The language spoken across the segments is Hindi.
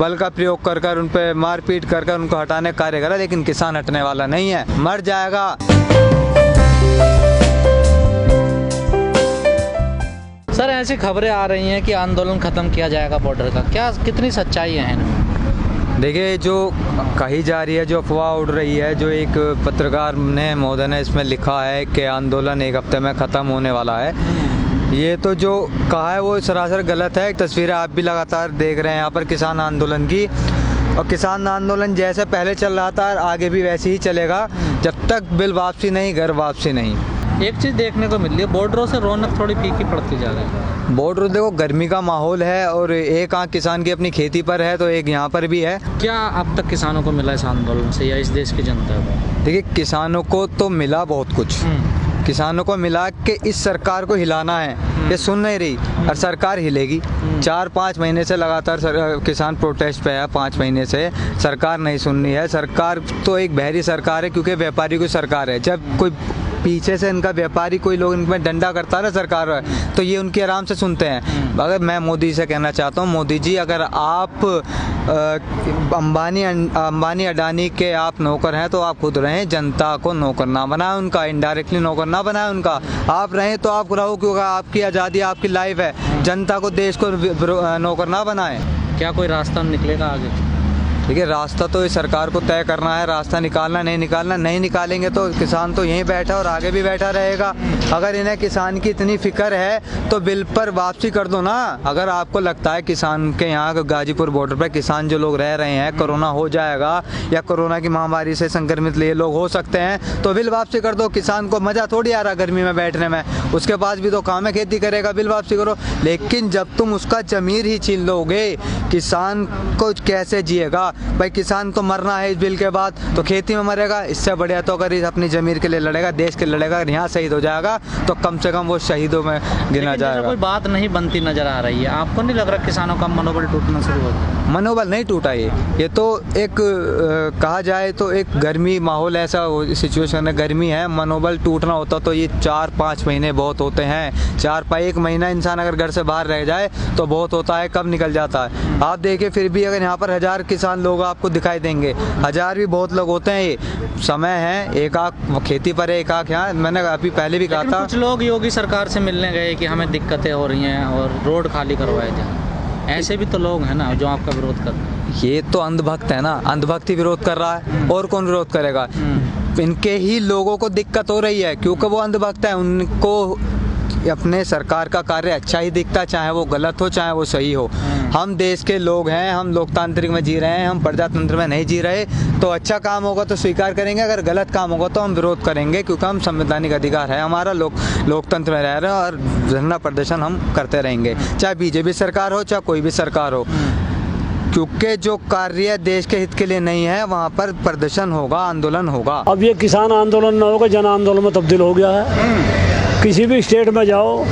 बल का प्रयोग कर कर उन पर मारपीट कर कर उनको हटाने का कार्य करा, लेकिन किसान हटने वाला नहीं है, मर जाएगा। सर, ऐसी खबरें आ रही हैं कि आंदोलन खत्म किया जाएगा बॉर्डर का, क्या कितनी सच्चाई है इनमें? देखिए, जो कही जा रही है, जो अफवाह उड़ रही है, जो एक पत्रकार ने महोदय ने इसमें लिखा है कि आंदोलन एक हफ्ते में ख़त्म होने वाला है, ये तो जो कहा है वो सरासर गलत है। तस्वीरें आप भी लगातार देख रहे हैं यहाँ पर किसान आंदोलन की, और किसान आंदोलन जैसे पहले चल रहा था आगे भी वैसे ही चलेगा जब तक बिल वापसी नहीं, घर वापसी नहीं। एक चीज़ देखने को मिल रही है, बॉर्डरों से रौनक थोड़ी फीकी पड़ती जा रही है। बॉर्डर देखो, गर्मी का माहौल है और एक आंख किसान की अपनी खेती पर है तो एक यहाँ पर भी है। क्या अब तक किसानों को मिला इस आंदोलन से या इस देश की जनता को? देखिए, किसानों को तो मिला बहुत कुछ, किसानों को मिला कि इस सरकार को हिलाना है, ये सुन नहीं रही और सरकार हिलेगी। 4-5 महीने से लगातार किसान प्रोटेस्ट पे है, 5 महीने से सरकार नहीं सुन रही है। सरकार तो एक बहरी सरकार है, क्योंकि व्यापारी की सरकार है। जब कोई पीछे से इनका व्यापारी कोई लोग इनमें डंडा करता है ना सरकार है, तो ये उनकी आराम से सुनते हैं। अगर मैं मोदी से कहना चाहता हूँ, मोदी जी, अगर आप अंबानी अडानी के आप नौकर हैं तो आप खुद रहें, जनता को नौकर ना बनाएं, उनका इनडायरेक्टली नौकर ना बनाएं उनका। आप रहें तो आप रहो, क्योंकि आपकी आज़ादी, आपकी लाइफ है। जनता को, देश को नौकर ना बनाएं। क्या कोई रास्ता निकलेगा आगे? देखिए, रास्ता तो इस सरकार को तय करना है, रास्ता निकालना नहीं निकालेंगे तो किसान तो यहीं बैठा और आगे भी बैठा रहेगा। अगर इन्हें किसान की इतनी फिक्र है तो बिल पर वापसी कर दो ना। अगर आपको लगता है किसान के यहाँ गाजीपुर बॉर्डर पर किसान जो लोग रह रहे हैं, कोरोना हो जाएगा या कोरोना की महामारी से संक्रमित ये लोग हो सकते हैं, तो बिल वापसी कर दो। किसान को मज़ा थोड़ी आ रहा गर्मी में बैठने में, उसके पास भी तो काम है, खेती करेगा, बिल वापसी करो। लेकिन जब तुम उसका ज़मीर ही छीन लोगे, किसान को कैसे जिएगा भाई? किसान तो मरना है इस बिल के बाद, तो खेती में मरेगा। इससे बढ़िया तो अगर अपनी ज़मीर के लिए लड़ेगा, देश के लिए लड़ेगा, अगर यहाँ शहीद हो जाएगा तो कम से कम वो शहीदों में गिना जाएगा। कोई बात नहीं बनती नजर आ रही है, आपको नहीं लग रहा किसानों का मनोबल टूटना शुरू हो गया? मनोबल नहीं टूटा, ये तो एक कहा जाए तो एक गर्मी माहौल, ऐसा सिचुएशन है, गर्मी है। मनोबल टूटना होता तो ये 4-5 महीने बहुत होते हैं। 1 महीना इंसान अगर घर से बाहर रह जाए तो बहुत होता है, कब निकल जाता है। आप देखिए, फिर भी अगर यहाँ पर 1000 किसान लोग आपको दिखाई देंगे, 1000 भी बहुत लोग होते हैं। ये समय है, एक आँख खेती पर है, एक आँख यहाँ। मैंने अभी पहले भी कहा था, कुछ लोग योगी सरकार से मिलने गए कि हमें दिक्कतें हो रही हैं और रोड खाली करवाए जाए। ऐसे भी तो लोग हैं ना जो आपका विरोध कर रहे हैं। ये तो अंधभक्त है ना, अंधभक्त ही विरोध कर रहा है, और कौन विरोध करेगा? इनके ही लोगों को दिक्कत हो रही है क्योंकि वो अंधभक्त है। उनको अपने सरकार का कार्य अच्छा ही दिखता, चाहे वो गलत हो चाहे वो सही हो। हम देश के लोग हैं, हम लोकतांत्रिक में जी रहे हैं, हम प्रजातंत्र में नहीं जी रहे। तो अच्छा काम होगा तो स्वीकार करेंगे, अगर गलत काम होगा तो हम विरोध करेंगे, क्योंकि हम संवैधानिक अधिकार है हमारा, लोकतंत्र में रह रहे हैं और धरना प्रदर्शन हम करते रहेंगे, चाहे बीजेपी सरकार हो चाहे कोई भी सरकार हो। क्योंकि जो कार्य देश के हित के लिए नहीं है वहाँ पर प्रदर्शन होगा, आंदोलन होगा। अब ये किसान आंदोलन न होगा, जन आंदोलन में तब्दील हो गया है। किसी भी स्टेट में जाओ,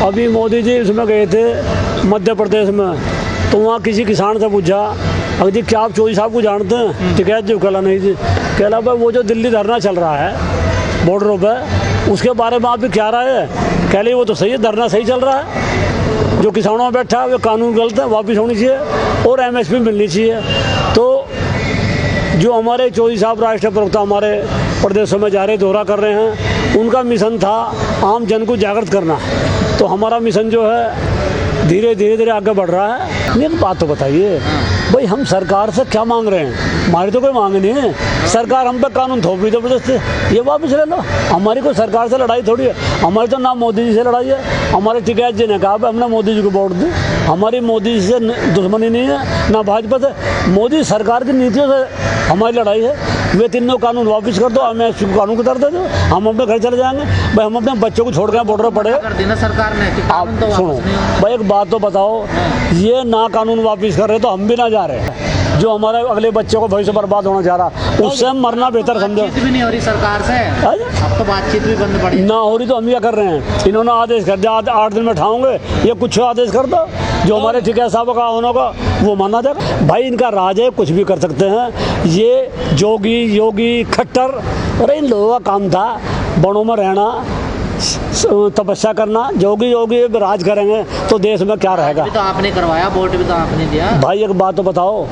अभी मोदी जी उसमें गए थे मध्य प्रदेश में, तो वहाँ किसी किसान से पूछा, अगर जी क्या आप चौधरी साहब को जानते हैं? तो कहते कहला नहीं जी। कहला भाई वो जो दिल्ली धरना चल रहा है बॉर्डरों पर, उसके बारे में आप भी क्या राय है? कह ली वो तो सही है, धरना सही चल रहा है, जो किसानों में बैठा है वो कानून गलत है, वापस होनी चाहिए और MSP मिलनी चाहिए। तो जो हमारे चौधरी साहब राष्ट्रीय प्रवक्ता हमारे प्रदेशों में जा रहे दौरा कर रहे हैं, उनका मिशन था आम जन को जागृत करना। तो हमारा मिशन जो है धीरे धीरे आगे बढ़ रहा है। एक बात तो बताइए भाई, हम सरकार से क्या मांग रहे हैं? हमारी तो कोई मांग नहीं है। सरकार हम पे कानून थोप रही जबरदस्ती, ये वापस ले लो। हमारी कोई सरकार से लड़ाई थोड़ी है, हमारी तो ना मोदी जी से लड़ाई है। हमारे टिकैत जी ने कहा हमने मोदी जी को वोट दी, हमारी मोदी जी से दुश्मनी नहीं है, ना भाजपा से। मोदी सरकार की नीतियों से हमारी लड़ाई है। वे तीनों कानून वापस कर दो, हमें कानून को कर दे दो, हम अपने घर चले जाएंगे। भाई हम अपने बच्चों को छोड़ के बॉर्डर पड़े। सरकार ने आप सुनो भाई, एक बात तो बताओ, ये ना कानून वापस कर रहे तो हम भी ना जा रहे। जो हमारे अगले बच्चों को भविष्य बर्बाद होना जा रहा, उससे हम मरना बेहतर समझो। बातचीत भी नहीं हो रही सरकार से, अब तो बातचीत भी बंद पड़ी ना हो रही, तो हम क्या कर रहे हैं? इन्होंने आदेश कर दिया 8 दिन में उठाऊंगे, ये कुछ आदेश कर दो, जो हमारे ठिकाना साहब का होना का वो माना जाएगा। भाई इनका राज है, कुछ भी कर सकते हैं। ये जोगी योगी खट्टर, अरे इन लोगों का काम था वनों में रहना, तपस्या करना, जोगी योगी राज करेंगे तो देश में क्या रहेगा। भी तो आपने करवाया, वोट भी तो आपने दिया। भाई एक बात तो बताओ,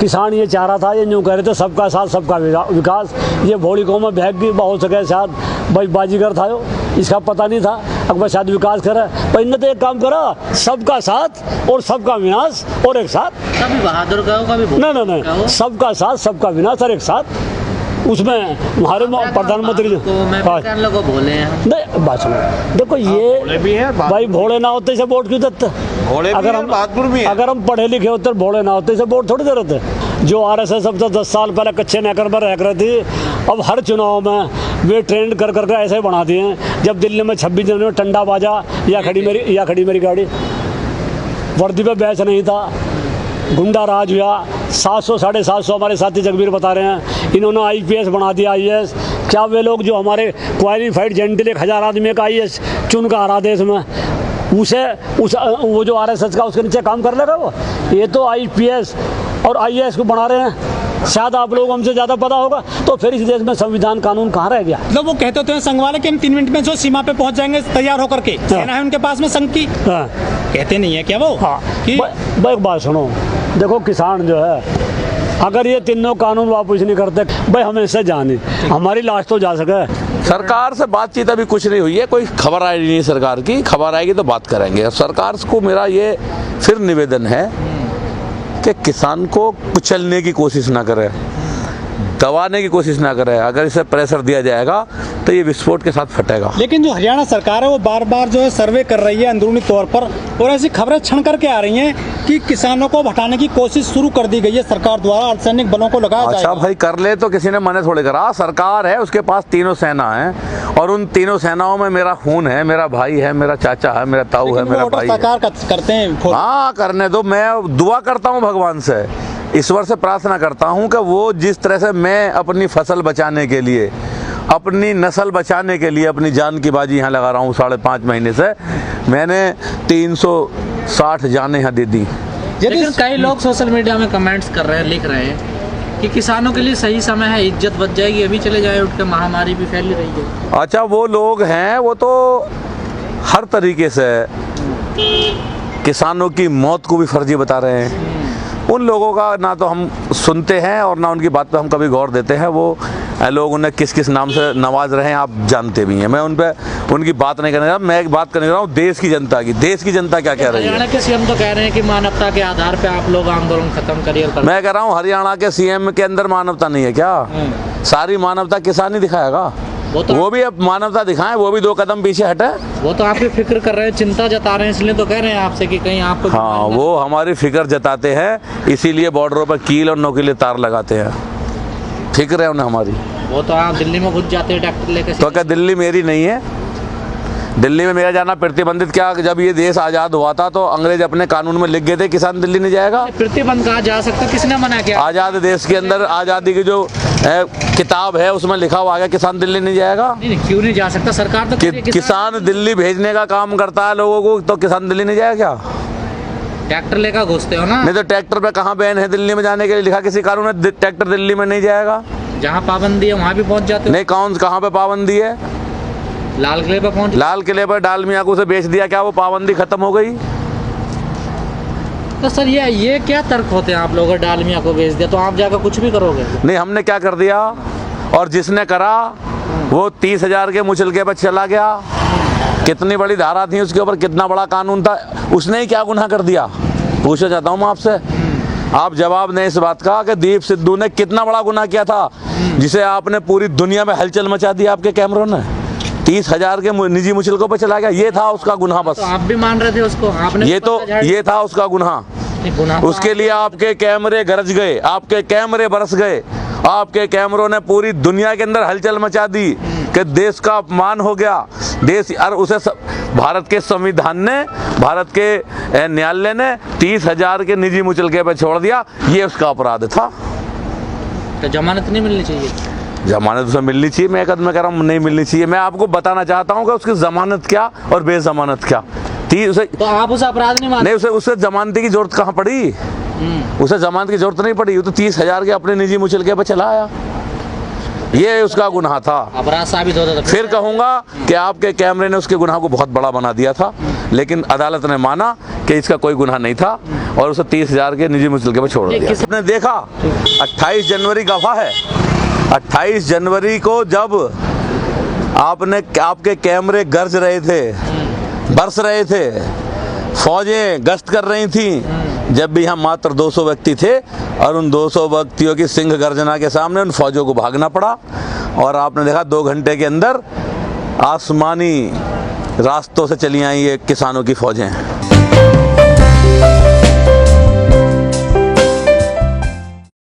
किसान ये चाह रहा था, ये यूँ कह रहे थे सबका साथ सबका विकास, ये भोली कौम में बहक गई, बहुत सके साथ भाई बाजीगर था यो, इसका पता नहीं था अकबर शायद विकास करे, पर इनने तो एक काम करा, सबका साथ और सबका विनाश और एक साथ। कभी बहादुर कहो, कभी नहीं, सबका साथ सबका विनाश और एक साथ। उसमें हमारे प्रधानमंत्री लोगों बोले हैं, नहीं बात सुनो, देखो ये भी है भाई भोले ना होते से वोट क्यों देते। अगर हम पढ़े लिखे होते भोले ना होते से वोट थोड़ी दे रहे थे। जो RSS अब तो 10 साल पहले कच्चे नेकर पर रह रही थी, अब हर चुनाव में वे ट्रेंड कर करके ऐसे बना दिए हैं। जब दिल्ली में 26 जनवरी में टंडा बाजा, या खड़ी मेरी गाड़ी, वर्दी पे बैच नहीं था, गुंडा राज हुआ, 700 750 हमारे साथी जगबीर बता रहे हैं, इन्होंने IPS बना दिया IAS। क्या वे लोग जो हमारे क्वालिफाइड जेंटल 1000 आदमी का IAS चुन का हरा देश में, वो जो RSS का उसके नीचे काम कर लेगा वो। ये तो IPS और IAS को बना रहे हैं, शायद आप लोग हमसे ज़्यादा पता होगा। तो फिर इस देश में संविधान कानून कहाँ रह गया। मतलब वो कहते होते हैं संघ वाले कि हम 3 मिनट में जो सीमा पे पहुंच जाएंगे तैयार होकर के, सेना है उनके पास में संघ की, कहते नहीं है क्या वो। हाँ भाई एक बात सुनो, देखो किसान जो है अगर ये तीनों कानून वापस नहीं करते भाई हमें इससे जाने, हमारी लाश तो जा सके। सरकार से बातचीत अभी कुछ नहीं हुई है, कोई खबर आई नहीं सरकार की, खबर आएगी तो बात करेंगे। सरकार को मेरा ये फिर निवेदन है कि किसान को कुचलने की कोशिश ना करे, दबाने की कोशिश ना करे। अगर इसे प्रेशर दिया जाएगा तो ये विस्फोट के साथ फटेगा। लेकिन जो हरियाणा सरकार है वो बार बार जो है सर्वे कर रही है अंदरूनी तौर पर, और ऐसी खबरें छन करके आ रही हैं कि किसानों को हटाने की कोशिश शुरू कर दी गई है सरकार द्वारा, अर्धसैनिक बलों को लगाया जाएगा। अच्छा भाई कर ले तो किसी ने मना थोड़े करा। सरकार है, उसके पास तीनों सेना है, और उन तीनों सेनाओं में मेरा खून है, मेरा भाई है, मेरा चाचा है, मेरा ताऊ है, मेरा भाई सरकार करते हैं। हाँ करने दो, मैं दुआ करता हूँ भगवान से, ईश्वर से प्रार्थना करता हूँ कि वो जिस तरह से मैं अपनी फसल बचाने के लिए, अपनी नस्ल बचाने के लिए अपनी जान की बाजी यहाँ लगा रहा हूँ 5.5 महीने से, मैंने 360 जानें यहाँ दे दी। लेकिन कई लोग सोशल मीडिया में कमेंट्स कर रहे हैं, लिख रहे हैं कि किसानों के लिए सही समय है, इज्जत बच जाएगी, अभी चले जाए उठ के, महामारी भी फैल रही है। अच्छा वो लोग हैं, वो तो हर तरीके से किसानों की मौत को भी फर्जी बता रहे हैं। उन लोगों का ना तो हम सुनते हैं और ना उनकी बात पे हम कभी गौर देते हैं। वो लोग उन्हें किस किस नाम से नवाज रहे हैं आप जानते भी हैं। मैं उन पे उनकी बात नहीं करने जा रहा, मैं एक बात करने जा रहा हूँ देश की जनता की। देश की जनता क्या कह रही है। हरियाणा के CM तो कह रहे हैं कि मानवता के आधार पे आप लोग आंदोलन खत्म करिए। मैं कह रहा हूँ हरियाणा के CM के अंदर मानवता नहीं है क्या? सारी मानवता किसान ही दिखाएगा। वो भी अब मानवता दिखाएं, वो भी 2 कदम पीछे हटे। वो तो आपकी फिक्र कर रहे हैं, चिंता जता रहे हैं, इसलिए तो कह रहे हैं आपसे कि कहीं आपको। हाँ वो हमारी फिक्र जताते हैं, इसीलिए बॉर्डरों पर कील और नोकीले तार लगाते हैं। फिक्र है उन्हें हमारी। वो तो आप दिल्ली में घुस जाते हैं ट्रैक्टर लेकर। तो क्या दिल्ली मेरी नहीं है? दिल्ली में मेरा जाना प्रतिबंधित? क्या जब ये देश आज़ाद हुआ था तो अंग्रेज अपने कानून में लिख गए थे किसान दिल्ली नहीं जाएगा? प्रतिबंध कहा जा सकता, किसने मना किया? आज़ाद देश के अंदर आज़ादी की जो किताब है उसमें लिखा हुआ है किसान दिल्ली नहीं जाएगा। नहीं, क्यों नहीं जा सकता? सरकार तो किसान दिल्ली भेजने का काम करता है लोगों को, तो किसान दिल्ली नहीं जाएगा क्या? ट्रैक्टर लेकर घुसते हो ना? नहीं तो ट्रैक्टर पे कहाँ बैन है दिल्ली में जाने के लिए? लिखा किसी कानून में ट्रैक्टर दिल्ली में नहीं जाएगा? जहाँ पाबंदी है वहाँ भी पहुँच जाते हो? नहीं, कहाँ पे पाबंदी है? लाल किले पर पहुँच। लाल किले पर डालमिया को उसे बेच दिया, क्या वो पाबंदी खत्म हो गई? तो सर ये क्या तर्क होते हैं आप लोगों ने? डालमिया को बेच दिया तो आप जाकर कुछ भी करोगे? नहीं, हमने क्या कर दिया, और जिसने करा वो 30,000 के मुचलके पर चला गया। कितनी बड़ी धारा थी उसके ऊपर, कितना बड़ा कानून था, उसने ही क्या गुनाह कर दिया? पूछना चाहता हूँ मैं आपसे। आप जवाब दें इस बात का कि दीप सिद्धू ने कितना बड़ा गुनाह किया था, जिसे आपने पूरी दुनिया में हलचल मचा दी आपके कैमरों ने। 30,000 के निजी मुचलकों पर चला गया, ये था उसका गुनाह। बस तो आप भी मान रहे थे उसको? आपने ये था उसका गुनाह। उसके लिए आपके कैमरे गरज गए, आपके कैमरे बरस गए, आपके कैमरों ने पूरी दुनिया के अंदर हलचल मचा दी कि देश का अपमान हो गया। देश और उसे भारत के संविधान ने, भारत के न्यायालय ने 30,000 के निजी मुचलके पर छोड़ दिया। ये उसका अपराध था। तो जमानत नहीं मिलनी चाहिए? जमानत उसे मिलनी चाहिए। मैं कह रहा हूँ नहीं मिलनी चाहिए। मैं आपको बताना चाहता हूँ कि उसकी जमानत क्या और बेजमानत क्या। तो आप उसे अपराध नहीं मानते? नहीं, उसे जमानती की जरूरत कहाँ पड़ी? उसे जमानत की जरूरत नहीं पड़ी। वो तो 30,000 के अपने निजी मुचलके पर चला आया। ये उसका गुनाह था। अपराध साबित होता था फिर कहूँगा कि आपके कैमरे ने उसके गुनाह को बहुत बड़ा बना दिया था, लेकिन अदालत ने माना कि इसका कोई गुनाह नहीं था और उसे 30,000 के निजी मुचलके पर छोड़ दिया। आपने देखा 28 जनवरी गवाह है, 28 जनवरी को जब आपके कैमरे गरज रहे थे, बरस रहे थे, फौजें गश्त कर रही थी, जब भी यहाँ मात्र 200 व्यक्ति थे और उन 200 व्यक्तियों की सिंह गर्जना के सामने उन फौजों को भागना पड़ा और आपने देखा 2 घंटे के अंदर आसमानी रास्तों से चली आई ये किसानों की फौजें।